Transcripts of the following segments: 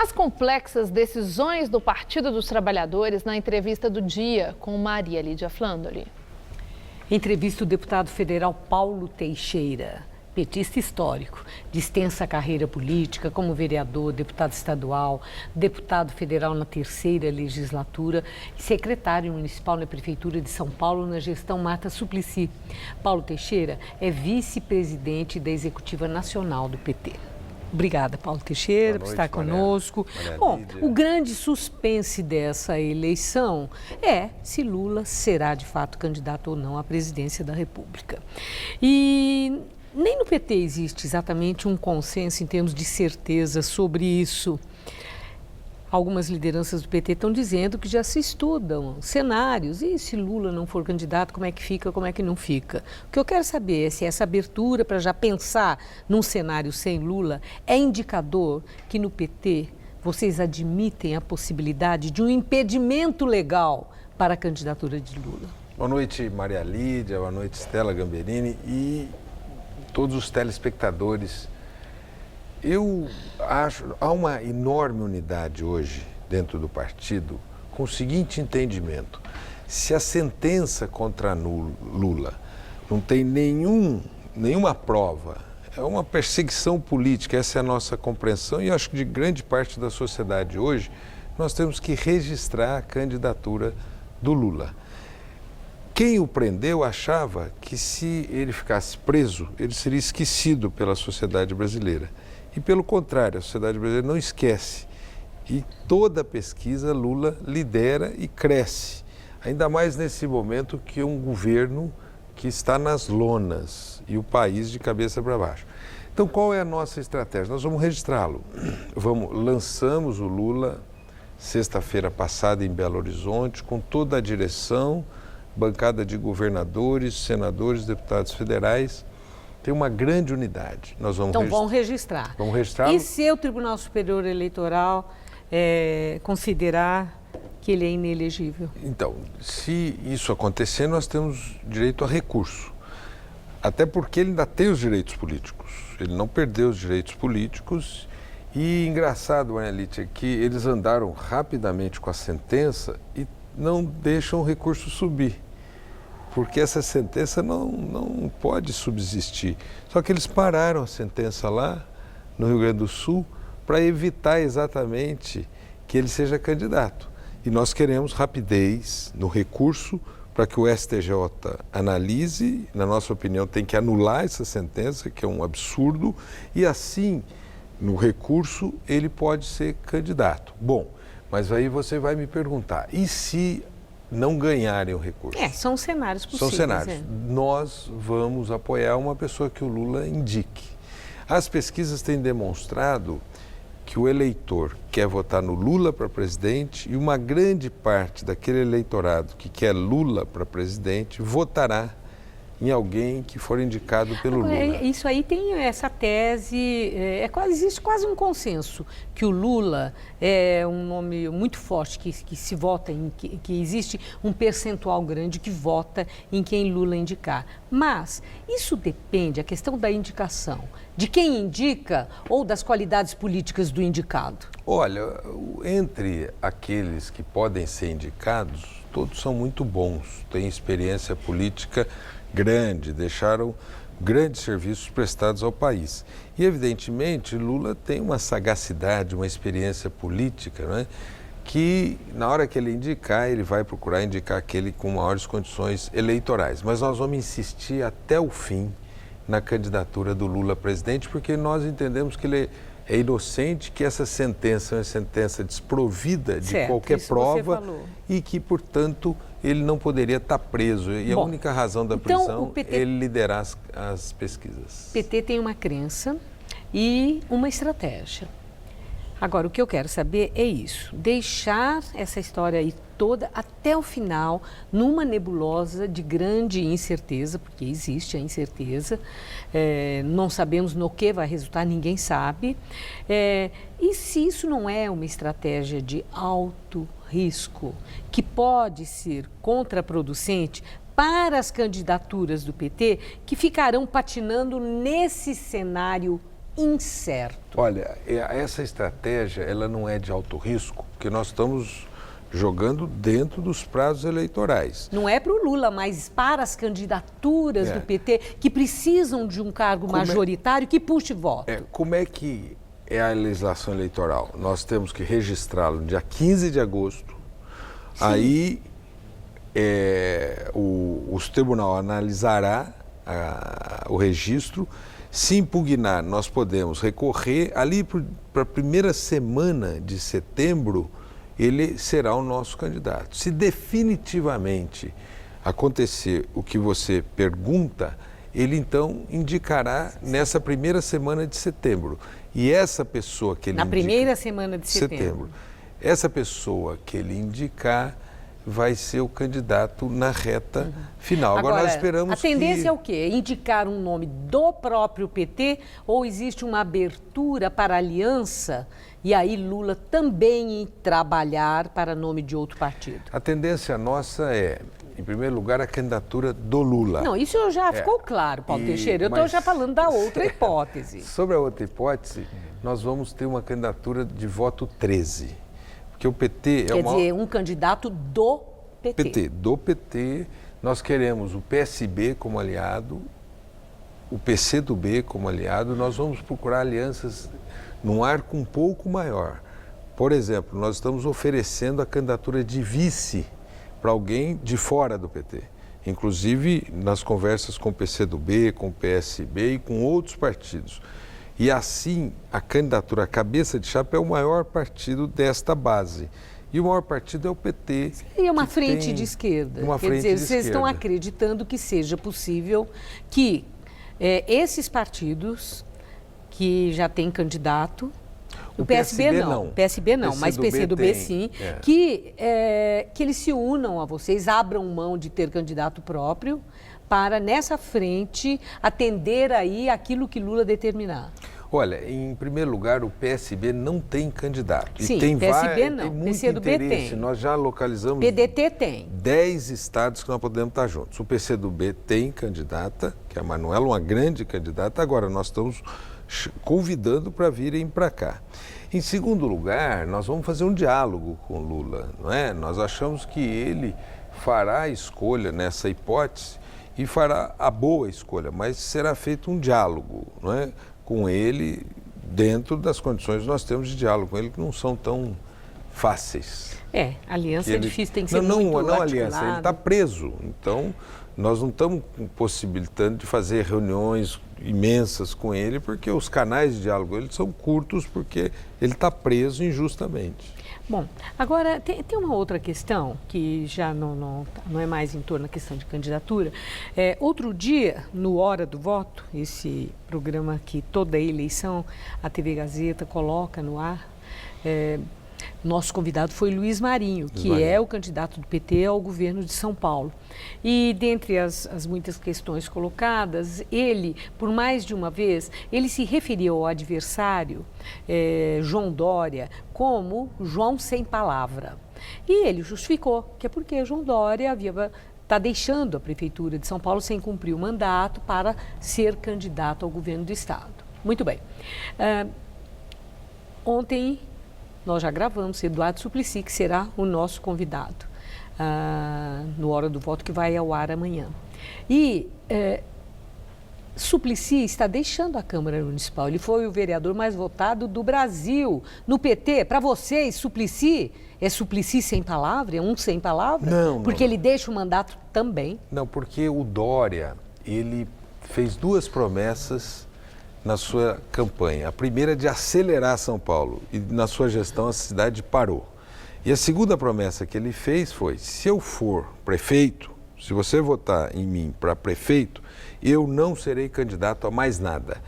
As complexas decisões do Partido dos Trabalhadores na entrevista do dia com Maria Lídia Flandoli. Entrevista o deputado federal Paulo Teixeira, petista histórico, de extensa carreira política como vereador, deputado estadual, deputado federal na terceira legislatura e secretário municipal na Prefeitura de São Paulo na gestão Marta Suplicy. Paulo Teixeira é vice-presidente da Executiva Nacional do PT. Obrigada, Paulo Teixeira, por estar conosco. Bom, o grande suspense dessa eleição é se Lula será de fato candidato ou não à presidência da República. E nem no PT existe exatamente um consenso em termos de certeza sobre isso. Algumas lideranças do PT estão dizendo que já se estudam cenários. E se Lula não for candidato, como é que fica, como é que não fica? O que eu quero saber é se essa abertura para já pensar num cenário sem Lula é indicador que no PT vocês admitem a possibilidade de um impedimento legal para a candidatura de Lula. Boa noite, Maria Lídia, boa noite, Stella Gamberini e todos os telespectadores. Eu acho que há uma enorme unidade hoje dentro do partido com o seguinte entendimento: se a sentença contra Lula não tem nenhuma prova, é uma perseguição política, essa é a nossa compreensão, e eu acho que de grande parte da sociedade hoje nós temos que registrar a candidatura do Lula. Quem o prendeu achava que se ele ficasse preso, ele seria esquecido pela sociedade brasileira. E pelo contrário, a sociedade brasileira não esquece. E toda pesquisa Lula lidera e cresce. Ainda mais nesse momento que um governo que está nas lonas e o país de cabeça para baixo. Então qual é a nossa estratégia? Nós vamos registrá-lo. Lançamos o Lula sexta-feira passada em Belo Horizonte com toda a direção, bancada de governadores, senadores, deputados federais. Tem uma grande unidade. Nós vamos vamos registrar. Vamos registrar. E se o Tribunal Superior Eleitoral considerar que ele é inelegível? Então, se isso acontecer, nós temos direito a recurso. Até porque ele ainda tem os direitos políticos. Ele não perdeu os direitos políticos. E engraçado, Maria Lídia, que eles andaram rapidamente com a sentença e não deixam o recurso subir. Porque essa sentença não pode subsistir. Só que eles pararam a sentença lá no Rio Grande do Sul para evitar exatamente que ele seja candidato. E nós queremos rapidez no recurso para que o STJ analise, na nossa opinião, tem que anular essa sentença, que é um absurdo, e assim, no recurso, ele pode ser candidato. Bom, mas aí você vai me perguntar, e se não ganharem o recurso? São cenários possíveis. São cenários. Nós vamos apoiar uma pessoa que o Lula indique. As pesquisas têm demonstrado que o eleitor quer votar no Lula para presidente e uma grande parte daquele eleitorado que quer Lula para presidente votará em alguém que for indicado pelo Lula. Isso aí tem essa tese, existe quase um consenso que o Lula é um nome muito forte, que se vota, que existe um percentual grande que vota em quem Lula indicar. Mas isso depende, a questão da indicação, de quem indica ou das qualidades políticas do indicado? Olha, entre aqueles que podem ser indicados, todos são muito bons, têm experiência política grande, deixaram grandes serviços prestados ao país. E, evidentemente, Lula tem uma sagacidade, uma experiência política, né, que, na hora que ele indicar, ele vai procurar indicar aquele com maiores condições eleitorais. Mas nós vamos insistir até o fim na candidatura do Lula a presidente, porque nós entendemos que ele é inocente, que essa sentença é uma sentença desprovida de qualquer prova e que, portanto, ele não poderia estar preso. E a única razão da prisão é ele liderar as pesquisas. O PT tem uma crença e uma estratégia. Agora, o que eu quero saber é isso, deixar essa história aí toda até o final numa nebulosa de grande incerteza, porque existe a incerteza, não sabemos no que vai resultar, ninguém sabe. E se isso não é uma estratégia de alto risco, que pode ser contraproducente para as candidaturas do PT, que ficarão patinando nesse cenário incerto. Olha, essa estratégia, ela não é de alto risco, porque nós estamos jogando dentro dos prazos eleitorais. Não é para o Lula, mas para as candidaturas do PT, que precisam de um cargo majoritário que puxe voto. Como é que é a legislação eleitoral? Nós temos que registrá-lo no dia 15 de agosto. Sim. Aí o tribunal analisará o registro. Se impugnar, nós podemos recorrer ali para a primeira semana de setembro. Ele será o nosso candidato. Se definitivamente acontecer o que você pergunta, ele então indicará nessa primeira semana de setembro. E essa pessoa que ele Na primeira semana de setembro. Essa pessoa que ele indicar vai ser o candidato na reta final. Agora nós esperamos a tendência é o quê? Indicar um nome do próprio PT ou existe uma abertura para aliança e aí Lula também trabalhar para nome de outro partido? A tendência nossa é, em primeiro lugar, a candidatura do Lula. Não, isso já ficou claro, Paulo Teixeira. Eu estou já falando da outra hipótese. Sobre a outra hipótese, nós vamos ter uma candidatura de voto 13. Porque o PT Quer dizer, um candidato do PT. Do PT. Nós queremos o PSB como aliado, o PCdoB como aliado. Nós vamos procurar alianças num arco um pouco maior. Por exemplo, nós estamos oferecendo a candidatura de vice para alguém de fora do PT. Inclusive nas conversas com o PCdoB, com o PSB e com outros partidos. E assim, a candidatura à cabeça de chapa é o maior partido desta base. E o maior partido é o PT. E uma frente de esquerda. Quer dizer, vocês estão acreditando que seja possível que esses partidos que já têm candidato, o PSB não, mas PCdoB sim, que eles se unam a vocês, abram mão de ter candidato próprio, para, nessa frente, atender aí aquilo que Lula determinar? Olha, em primeiro lugar, o PSB não tem candidato. Sim, e tem PSB não, tem muito PCdoB interesse. tem. Nós já localizamos PDT tem. 10 estados que nós podemos estar juntos. O PCdoB tem candidata, que é a Manuela, uma grande candidata. Agora, nós estamos convidando para virem para cá. Em segundo lugar, nós vamos fazer um diálogo com o Lula, não é? Nós achamos que ele fará a escolha nessa hipótese e fará a boa escolha, mas será feito um diálogo, não é, com ele dentro das condições que nós temos de diálogo com ele, que não são tão fáceis. Aliança é difícil, tem que ser muito articulado. Não aliança, ele está preso, então nós não estamos possibilitando de fazer reuniões imensas com ele, porque os canais de diálogo eles são curtos, porque ele está preso injustamente. Bom, agora tem uma outra questão que já não é mais em torno da questão de candidatura. Outro dia, no Hora do Voto, esse programa que toda eleição a TV Gazeta coloca no ar, nosso convidado foi Luiz Marinho, que é o candidato do PT ao governo de São Paulo. E dentre as muitas questões colocadas, ele, por mais de uma vez, ele se referiu ao adversário, João Dória, como João sem palavra. E ele justificou que é porque João Dória está deixando a Prefeitura de São Paulo sem cumprir o mandato para ser candidato ao governo do Estado. Muito bem. Ontem nós já gravamos Eduardo Suplicy, que será o nosso convidado no Hora do Voto, que vai ao ar amanhã. E Suplicy está deixando a Câmara Municipal. Ele foi o vereador mais votado do Brasil. No PT, para vocês, Suplicy é Suplicy sem palavra? É um sem palavra? Não. Porque ele deixa o mandato também? Não, porque o Dória, ele fez duas promessas na sua campanha. A primeira de acelerar São Paulo e na sua gestão a cidade parou. E a segunda promessa que ele fez foi, se eu for prefeito, se você votar em mim para prefeito, eu não serei candidato a mais nada.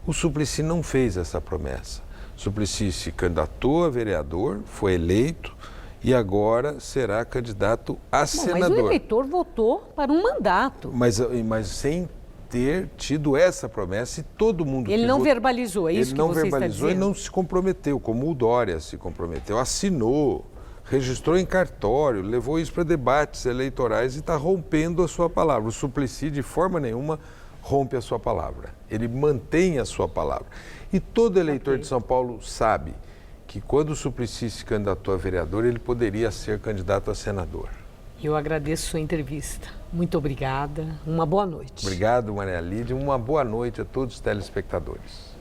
O Suplicy não fez essa promessa. O Suplicy se candidatou a vereador, foi eleito e agora será candidato a senador. Mas o eleitor votou para um mandato. Mas sem ter tido essa promessa e todo mundo... Ele não verbalizou, é isso que você está dizendo? Ele não verbalizou e não se comprometeu, como o Dória se comprometeu, assinou, registrou em cartório, levou isso para debates eleitorais e está rompendo a sua palavra. O Suplicy, de forma nenhuma, rompe a sua palavra, ele mantém a sua palavra. E todo eleitor de São Paulo sabe que quando o Suplicy se candidatou a vereador, ele poderia ser candidato a senador. Eu agradeço sua entrevista. Muito obrigada. Uma boa noite. Obrigado, Maria Lídia. Uma boa noite a todos os telespectadores.